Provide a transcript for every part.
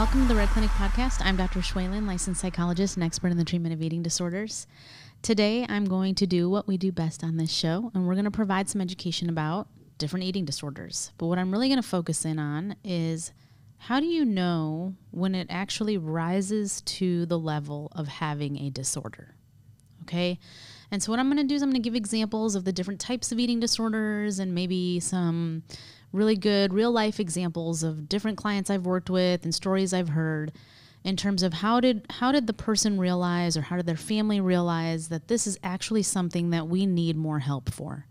Welcome to the Red Clinic podcast. I'm Dr. Schwalen, licensed psychologist and expert in the treatment of eating disorders. Today, I'm going to do what we do best on this show, and we're going to provide some education about different eating disorders. But what I'm really going to focus in on is how do you know when it actually rises to the level of having a disorder? Okay? And so what I'm going to do is I'm going to give examples of the different types of eating disorders and maybe some really good real-life examples of different clients I've worked with and stories I've heard in terms of how did the person realize or how did their family realize that this is actually something that we need more help for.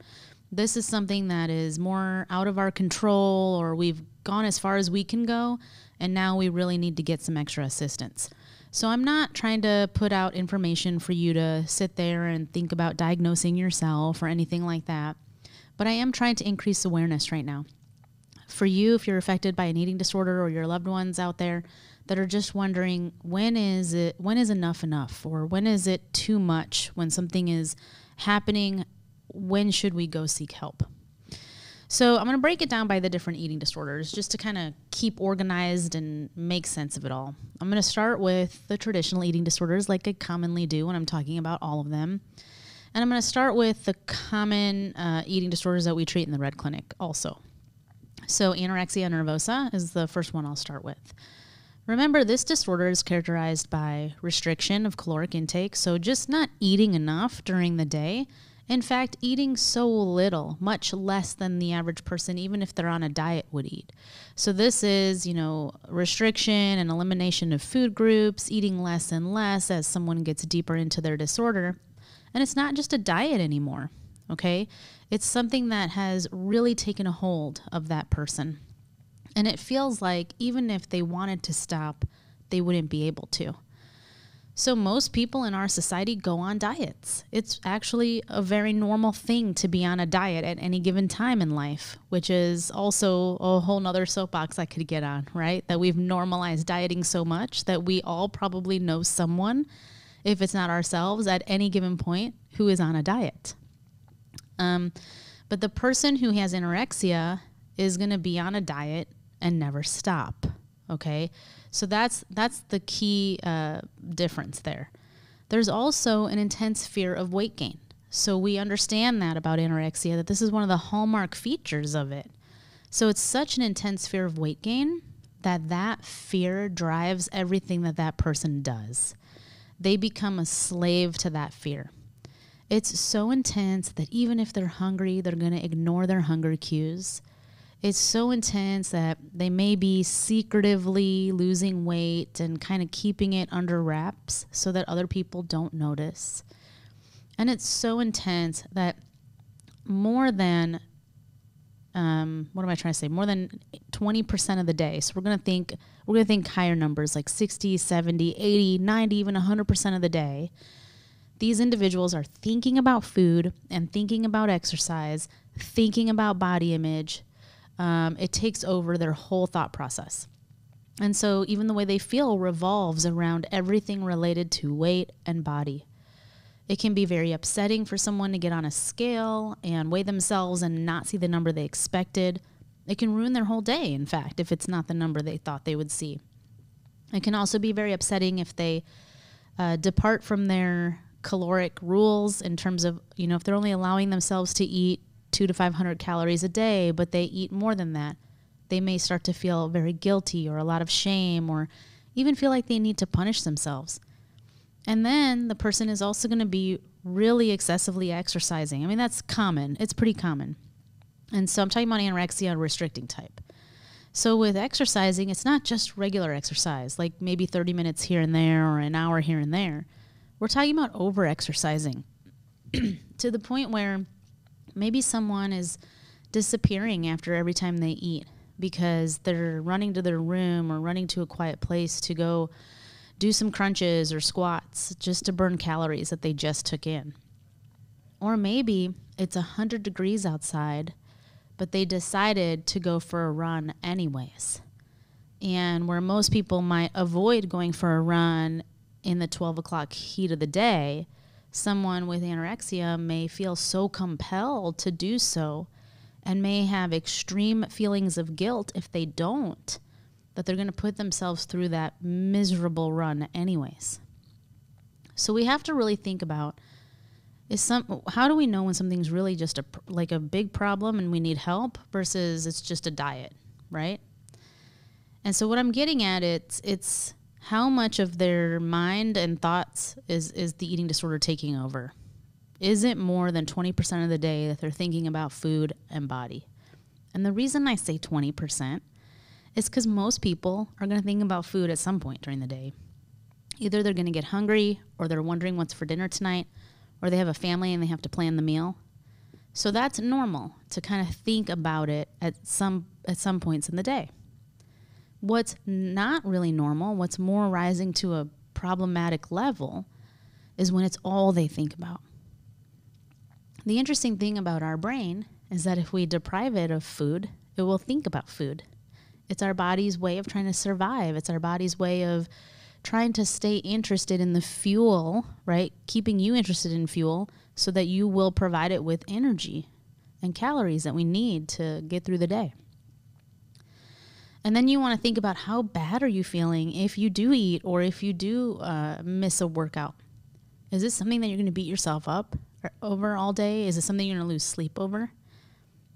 This is something that is more out of our control, or we've gone as far as we can go, and now we really need to get some extra assistance. So I'm not trying to put out information for you to sit there and think about diagnosing yourself or anything like that, but I am trying to increase awareness right now. For you, if you're affected by an eating disorder, or your loved ones out there that are just wondering, when is enough, or when is it too much, when something is happening, when should we go seek help? So I'm going to break it down by the different eating disorders just to kind of keep organized and make sense of it all. I'm going to start with the traditional eating disorders like I commonly do when I'm talking about all of them. And I'm going to start with the common eating disorders that we treat in the Red Clinic also. So anorexia nervosa is the first one I'll start with. Remember, this disorder is characterized by restriction of caloric intake, so just not eating enough during the day. In fact, eating so little, much less than the average person, even if they're on a diet, would eat. So this is, restriction and elimination of food groups, eating less and less as someone gets deeper into their disorder. And it's not just a diet anymore, okay? It's something that has really taken a hold of that person. And it feels like even if they wanted to stop, they wouldn't be able to. So most people in our society go on diets. It's actually a very normal thing to be on a diet at any given time in life, which is also a whole nother soapbox I could get on, right? That we've normalized dieting so much that we all probably know someone, if it's not ourselves, at any given point who is on a diet. But the person who has anorexia is going to be on a diet and never stop, okay? So that's the key difference there. There's also an intense fear of weight gain. So we understand that about anorexia, that this is one of the hallmark features of it. So it's such an intense fear of weight gain that fear drives everything that person does. They become a slave to that fear. It's so intense that even if they're hungry, they're going to ignore their hunger cues. It's so intense that they may be secretively losing weight and kind of keeping it under wraps so that other people don't notice. And it's so intense that more than, more than 20% of the day. So we're going to think higher numbers like 60, 70, 80, 90, even 100% of the day. These individuals are thinking about food and thinking about exercise, thinking about body image. It takes over their whole thought process. And so even the way they feel revolves around everything related to weight and body. It can be very upsetting for someone to get on a scale and weigh themselves and not see the number they expected. It can ruin their whole day, in fact, if it's not the number they thought they would see. It can also be very upsetting if they depart from their caloric rules in terms of, if they're only allowing themselves to eat 200 to 500 calories a day, but they eat more than that. They may start to feel very guilty or a lot of shame, or even feel like they need to punish themselves. And then the person is also going to be really excessively exercising. I mean, that's common. It's pretty common. And so I'm talking about anorexia and restricting type. So with exercising, it's not just regular exercise, like maybe 30 minutes here and there or an hour here and there. We're talking about over-exercising to the point where maybe someone is disappearing after every time they eat because they're running to their room or running to a quiet place to go do some crunches or squats just to burn calories that they just took in. Or maybe it's 100 degrees outside, but they decided to go for a run anyways. And where most people might avoid going for a run in the 12 o'clock heat of the day, someone with anorexia may feel so compelled to do so and may have extreme feelings of guilt if they don't, that they're going to put themselves through that miserable run anyways. So we have to really think about how do we know when something's really just a big problem and we need help versus it's just a diet, right? And so what I'm getting at, it's how much of their mind and thoughts is the eating disorder taking over? Is it more than 20% of the day that they're thinking about food and body? And the reason I say 20% is because most people are going to think about food at some point during the day. Either they're going to get hungry, or they're wondering what's for dinner tonight, or they have a family and they have to plan the meal. So that's normal to kind of think about it at some points in the day. What's not really normal, what's more rising to a problematic level, is when it's all they think about. The interesting thing about our brain is that if we deprive it of food, it will think about food. It's our body's way of trying to survive. It's our body's way of trying to stay interested in the fuel, right? Keeping you interested in fuel so that you will provide it with energy and calories that we need to get through the day. And then you want to think about how bad are you feeling if you do eat or if you do miss a workout. Is this something that you're going to beat yourself up over all day? Is it something you're going to lose sleep over?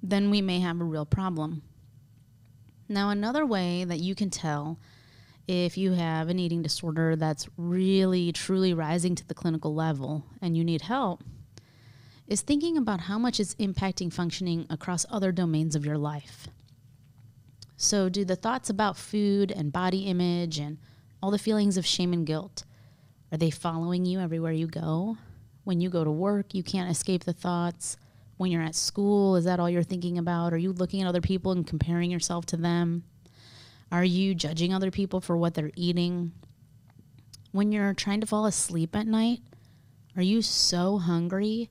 Then we may have a real problem. Now, another way that you can tell if you have an eating disorder that's really, truly rising to the clinical level and you need help is thinking about how much it's impacting functioning across other domains of your life. So do the thoughts about food and body image and all the feelings of shame and guilt, are they following you everywhere you go? When you go to work, you can't escape the thoughts. When you're at school, is that all you're thinking about? Are you looking at other people and comparing yourself to them? Are you judging other people for what they're eating? When you're trying to fall asleep at night, are you so hungry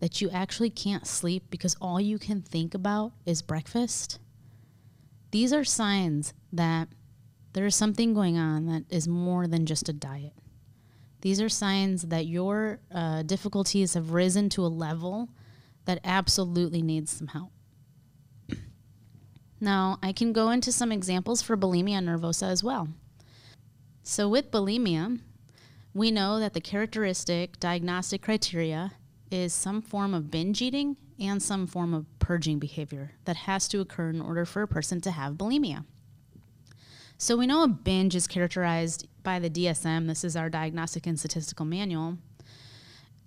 that you actually can't sleep because all you can think about is breakfast? These are signs that there is something going on that is more than just a diet. These are signs that your difficulties have risen to a level that absolutely needs some help. Now, I can go into some examples for bulimia nervosa as well. So with bulimia, we know that the characteristic diagnostic criteria is some form of binge eating and some form of purging behavior that has to occur in order for a person to have bulimia. So we know a binge is characterized by the DSM, this is our Diagnostic and Statistical Manual,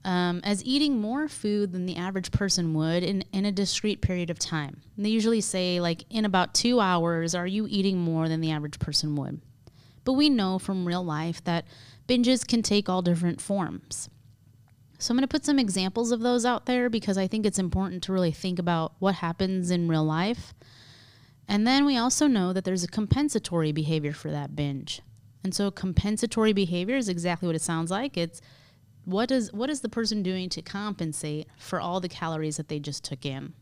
as eating more food than the average person would in a discrete period of time. And they usually say, like, in about 2 hours, are you eating more than the average person would? But we know from real life that binges can take all different forms. So I'm going to put some examples of those out there because I think it's important to really think about what happens in real life. And then we also know that there's a compensatory behavior for that binge. And so compensatory behavior is exactly what it sounds like. It's what is the person doing to compensate for all the calories that they just took in?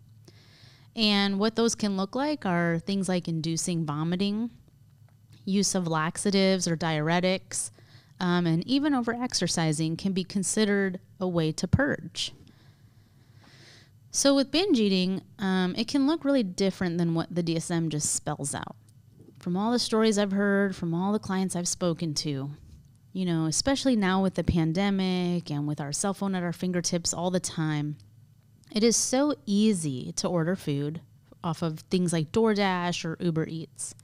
And what those can look like are things like inducing vomiting, use of laxatives or diuretics, and even over-exercising can be considered a way to purge. So with binge eating, it can look really different than what the DSM just spells out. From all the stories I've heard, from all the clients I've spoken to, you know, especially now with the pandemic and with our cell phone at our fingertips all the time, it is so easy to order food off of things like DoorDash or Uber Eats.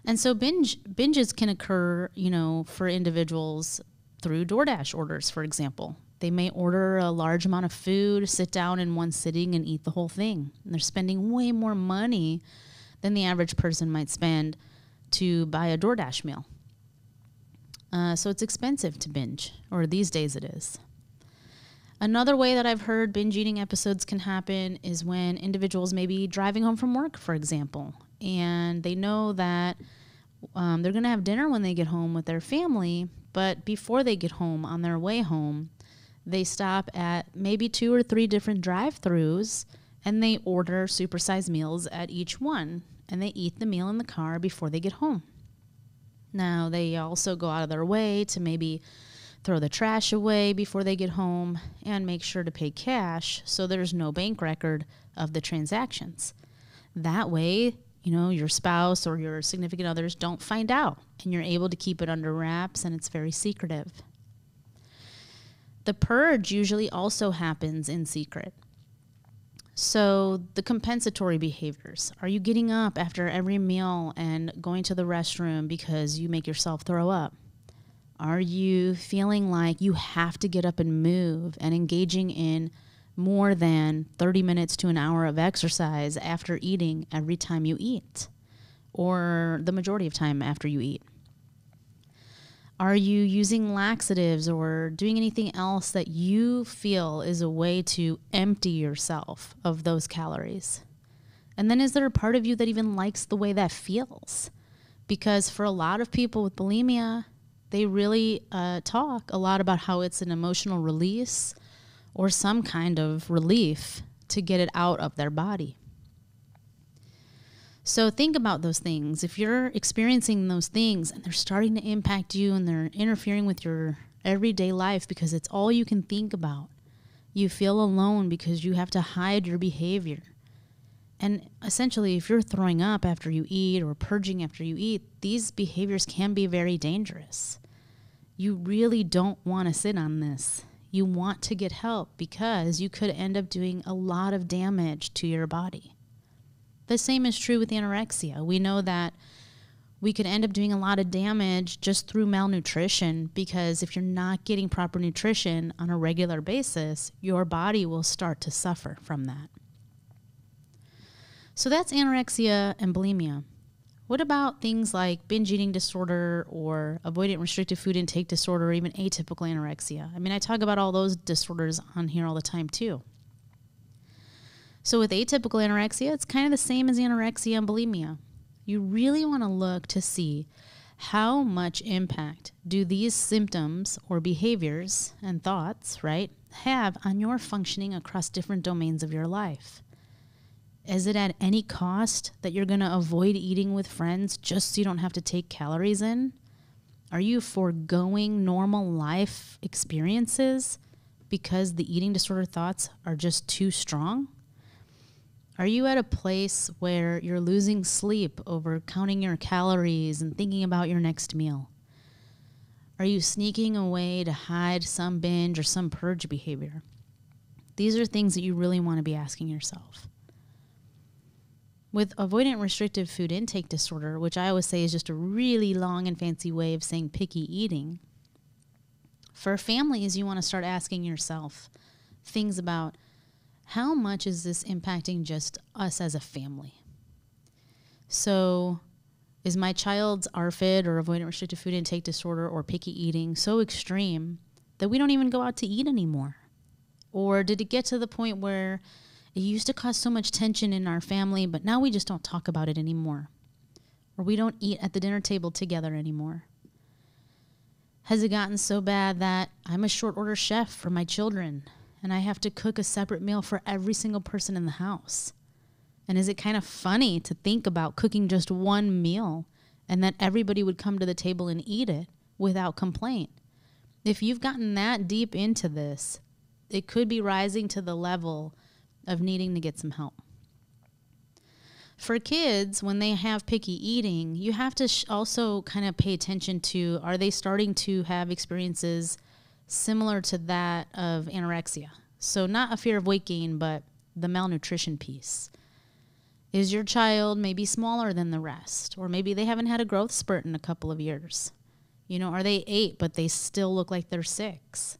And so binges can occur, you know, for individuals through DoorDash orders, for example. They may order a large amount of food, sit down in one sitting and eat the whole thing. And they're spending way more money than the average person might spend to buy a DoorDash meal. So it's expensive to binge, or these days it is. Another way that I've heard binge eating episodes can happen is when individuals may be driving home from work, for example, and they know that they're going to have dinner when they get home with their family, but before they get home, on their way home, they stop at maybe 2 or 3 different drive-thrus and they order supersized meals at each one, and they eat the meal in the car before they get home. Now, they also go out of their way to maybe throw the trash away before they get home and make sure to pay cash so there's no bank record of the transactions. That way, your spouse or your significant others don't find out, and you're able to keep it under wraps, and it's very secretive. The purge usually also happens in secret. So the compensatory behaviors. Are you getting up after every meal and going to the restroom because you make yourself throw up? Are you feeling like you have to get up and move and engaging in more than 30 minutes to an hour of exercise after eating every time you eat, or the majority of time after you eat? Are you using laxatives or doing anything else that you feel is a way to empty yourself of those calories? And then is there a part of you that even likes the way that feels? Because for a lot of people with bulimia, they really talk a lot about how it's an emotional release or some kind of relief to get it out of their body. So think about those things. If you're experiencing those things and they're starting to impact you and they're interfering with your everyday life because it's all you can think about, you feel alone because you have to hide your behavior. And essentially, if you're throwing up after you eat or purging after you eat, these behaviors can be very dangerous. You really don't want to sit on this. You want to get help because you could end up doing a lot of damage to your body. The same is true with anorexia. We know that we could end up doing a lot of damage just through malnutrition, because if you're not getting proper nutrition on a regular basis, your body will start to suffer from that. So that's anorexia and bulimia. What about things like binge eating disorder or avoidant restrictive food intake disorder, or even atypical anorexia? I mean, I talk about all those disorders on here all the time too. So with atypical anorexia, it's kind of the same as anorexia and bulimia. You really want to look to see how much impact do these symptoms or behaviors and thoughts, right, have on your functioning across different domains of your life. Is it at any cost that you're going to avoid eating with friends just so you don't have to take calories in? Are you foregoing normal life experiences because the eating disorder thoughts are just too strong? Are you at a place where you're losing sleep over counting your calories and thinking about your next meal? Are you sneaking away to hide some binge or some purge behavior? These are things that you really want to be asking yourself. With avoidant restrictive food intake disorder, which I always say is just a really long and fancy way of saying picky eating, for families, you want to start asking yourself things about, how much is this impacting just us as a family? So is my child's ARFID or avoidant restrictive food intake disorder or picky eating so extreme that we don't even go out to eat anymore? Or did it get to the point where it used to cause so much tension in our family, but now we just don't talk about it anymore? Or we don't eat at the dinner table together anymore? Has it gotten so bad that I'm a short order chef for my children and I have to cook a separate meal for every single person in the house? And is it kind of funny to think about cooking just one meal and that everybody would come to the table and eat it without complaint? If you've gotten that deep into this, it could be rising to the level of needing to get some help. For kids, when they have picky eating, you have to also kind of pay attention to, are they starting to have experiences similar to that of anorexia? So not a fear of weight gain, but the malnutrition piece. Is your child maybe smaller than the rest? Or maybe they haven't had a growth spurt in a couple of years. Are they 8, but they still look like they're 6?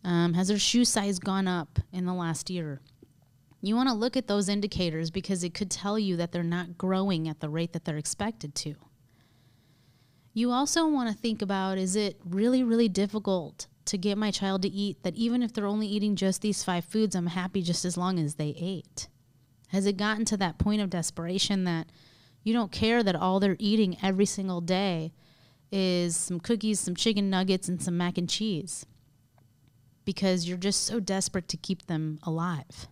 Has their shoe size gone up in the last year? You want to look at those indicators because it could tell you that they're not growing at the rate that they're expected to. You also want to think about, is it really, really difficult to get my child to eat that even if they're only eating just these 5 foods, I'm happy just as long as they ate? Has it gotten to that point of desperation that you don't care that all they're eating every single day is some cookies, some chicken nuggets, and some mac and cheese because you're just so desperate to keep them alive?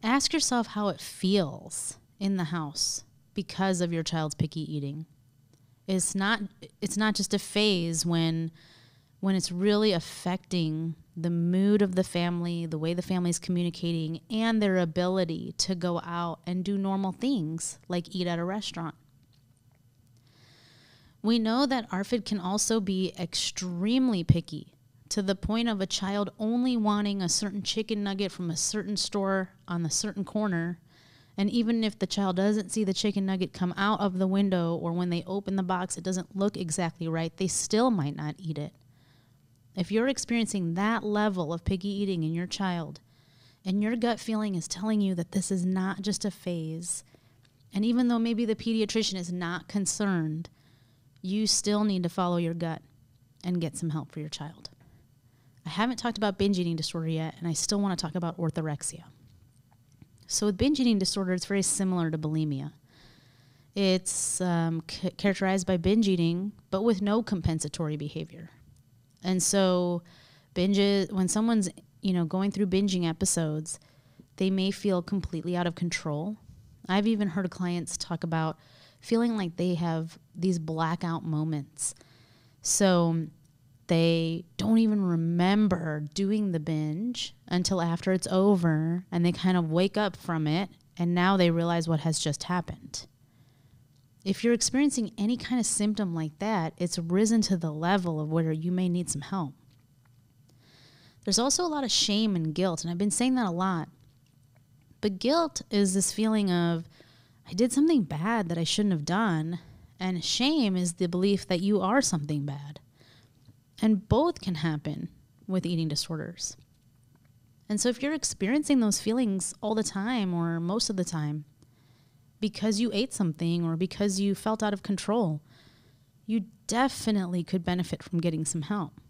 Ask yourself how it feels in the house because of your child's picky eating. It's not just a phase when it's really affecting the mood of the family, the way the family is communicating, and their ability to go out and do normal things like eat at a restaurant. We know that ARFID can also be extremely picky, to the point of a child only wanting a certain chicken nugget from a certain store on a certain corner. And even if the child doesn't see the chicken nugget come out of the window, or when they open the box, it doesn't look exactly right, they still might not eat it. If you're experiencing that level of picky eating in your child, and your gut feeling is telling you that this is not just a phase, and even though maybe the pediatrician is not concerned, you still need to follow your gut and get some help for your child. I haven't talked about binge eating disorder yet, and I still want to talk about orthorexia. So with binge eating disorder, it's very similar to bulimia. It's characterized by binge eating, but with no compensatory behavior. And so when someone's going through binging episodes, they may feel completely out of control. I've even heard clients talk about feeling like they have these blackout moments. So they don't even remember doing the binge until after it's over, and they kind of wake up from it, and now they realize what has just happened. If you're experiencing any kind of symptom like that, it's risen to the level of where you may need some help. There's also a lot of shame and guilt, and I've been saying that a lot. But guilt is this feeling of, I did something bad that I shouldn't have done, and shame is the belief that you are something bad. And both can happen with eating disorders. And so if you're experiencing those feelings all the time or most of the time because you ate something or because you felt out of control, you definitely could benefit from getting some help.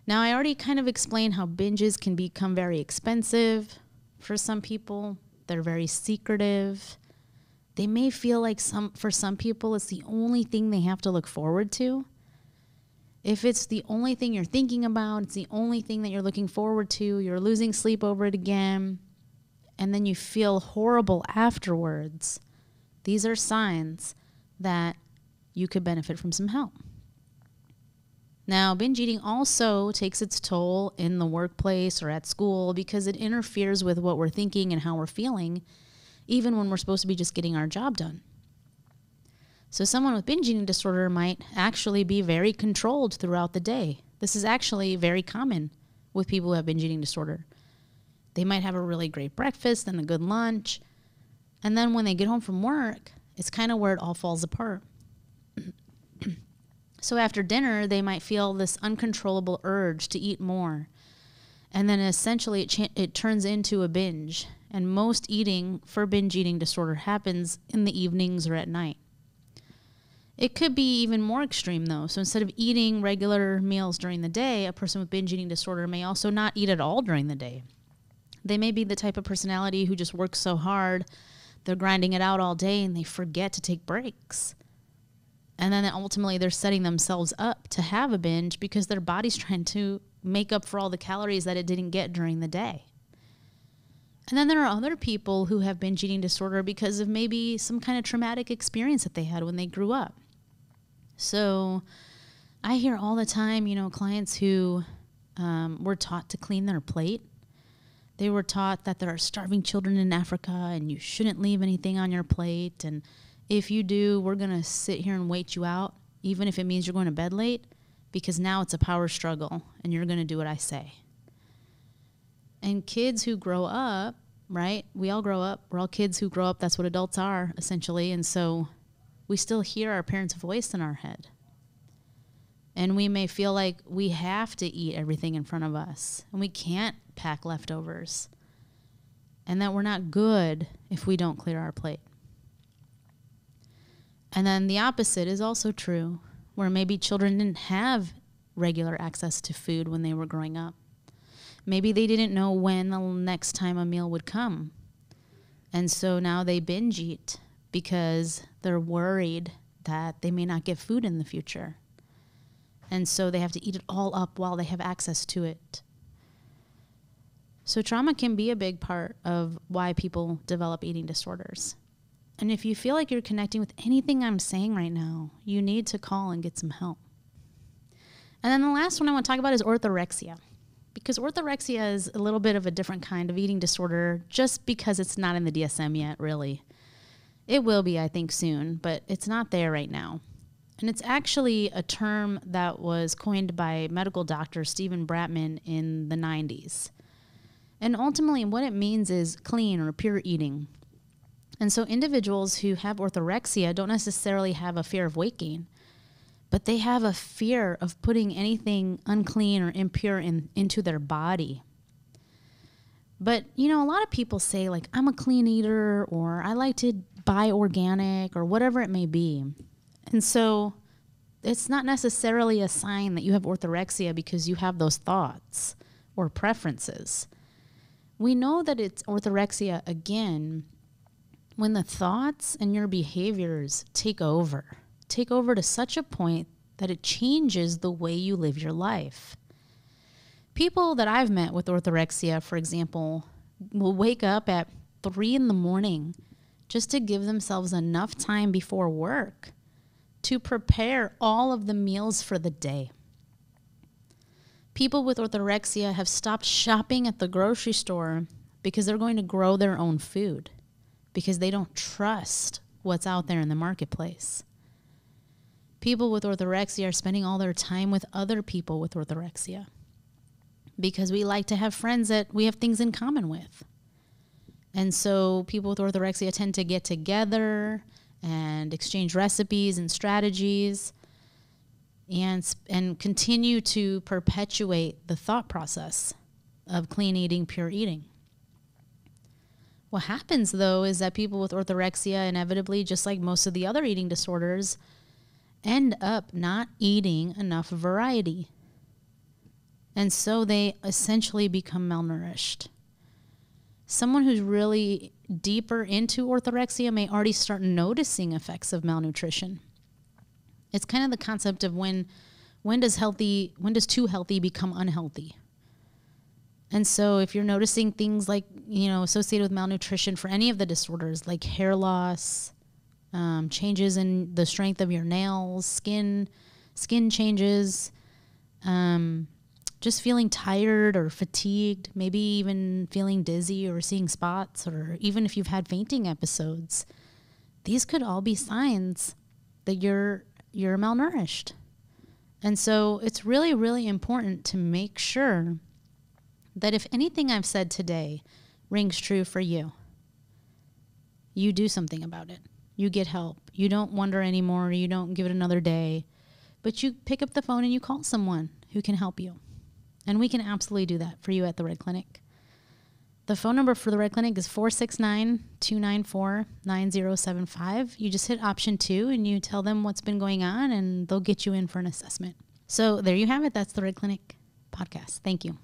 Now, I already kind of explained how binges can become very expensive for some people. They're very secretive. They may feel like for some people it's the only thing they have to look forward to. If it's the only thing you're thinking about, it's the only thing that you're looking forward to, you're losing sleep over it again, and then you feel horrible afterwards, these are signs that you could benefit from some help. Now, binge eating also takes its toll in the workplace or at school because it interferes with what we're thinking and how we're feeling, even when we're supposed to be just getting our job done. So someone with binge eating disorder might actually be very controlled throughout the day. This is actually very common with people who have binge eating disorder. They might have a really great breakfast and a good lunch, and then when they get home from work, it's kind of where it all falls apart. So after dinner, they might feel this uncontrollable urge to eat more, and then essentially it turns into a binge. And most eating for binge eating disorder happens in the evenings or at night. It could be even more extreme, though. So instead of eating regular meals during the day, a person with binge eating disorder may also not eat at all during the day. They may be the type of personality who just works so hard, they're grinding it out all day, and they forget to take breaks. And then ultimately they're setting themselves up to have a binge because their body's trying to make up for all the calories that it didn't get during the day. And then there are other people who have binge eating disorder because of maybe some kind of traumatic experience that they had when they grew up. So I hear all the time, clients who were taught to clean their plate. They were taught that there are starving children in Africa and you shouldn't leave anything on your plate. And if you do, we're going to sit here and wait you out, even if it means you're going to bed late, because now it's a power struggle and you're going to do what I say. And kids who grow up, right? We all grow up. We're all kids who grow up. That's what adults are, essentially. And so we still hear our parents' voice in our head. And we may feel like we have to eat everything in front of us, and we can't pack leftovers, and that we're not good if we don't clear our plate. And then the opposite is also true, where maybe children didn't have regular access to food when they were growing up. Maybe they didn't know when the next time a meal would come. And so now they binge eat because they're worried that they may not get food in the future. And so they have to eat it all up while they have access to it. So trauma can be a big part of why people develop eating disorders. And if you feel like you're connecting with anything I'm saying right now, you need to call and get some help. And then the last one I want to talk about is orthorexia, because orthorexia is a little bit of a different kind of eating disorder just because it's not in the DSM yet, really. It will be, I think, soon, but it's not there right now. And it's actually a term that was coined by medical doctor Stephen Bratman in the 90s. And ultimately what it means is clean or pure eating. And so individuals who have orthorexia don't necessarily have a fear of weight gain, but they have a fear of putting anything unclean or impure into their body. But, you know, a lot of people say, like, I'm a clean eater, or I like to buy organic, or whatever it may be. And so it's not necessarily a sign that you have orthorexia because you have those thoughts or preferences. We know that it's orthorexia, again, when the thoughts and your behaviors take over to such a point that it changes the way you live your life. People that I've met with orthorexia, for example, will wake up at 3 a.m. just to give themselves enough time before work to prepare all of the meals for the day. People with orthorexia have stopped shopping at the grocery store because they're going to grow their own food, because they don't trust what's out there in the marketplace. People with orthorexia are spending all their time with other people with orthorexia because we like to have friends that we have things in common with. And so people with orthorexia tend to get together and exchange recipes and strategies and continue to perpetuate the thought process of clean eating, pure eating. What happens, though, is that people with orthorexia inevitably, just like most of the other eating disorders, end up not eating enough variety. And so they essentially become malnourished. Someone who's really deeper into orthorexia may already start noticing effects of malnutrition. It's kind of the concept of when does too healthy become unhealthy? And so if you're noticing things like, you know, associated with malnutrition for any of the disorders, like hair loss, changes in the strength of your nails, skin changes, just feeling tired or fatigued, maybe even feeling dizzy or seeing spots, or even if you've had fainting episodes, these could all be signs that you're malnourished. And so it's really, really important to make sure that if anything I've said today rings true for you, you do something about it. You get help. You don't wonder anymore. You don't give it another day, but you pick up the phone and you call someone who can help you. And we can absolutely do that for you at the Red Clinic. The phone number for the Red Clinic is 469-294-9075. You just hit option 2 and you tell them what's been going on, and they'll get you in for an assessment. So there you have it. That's the Red Clinic podcast. Thank you.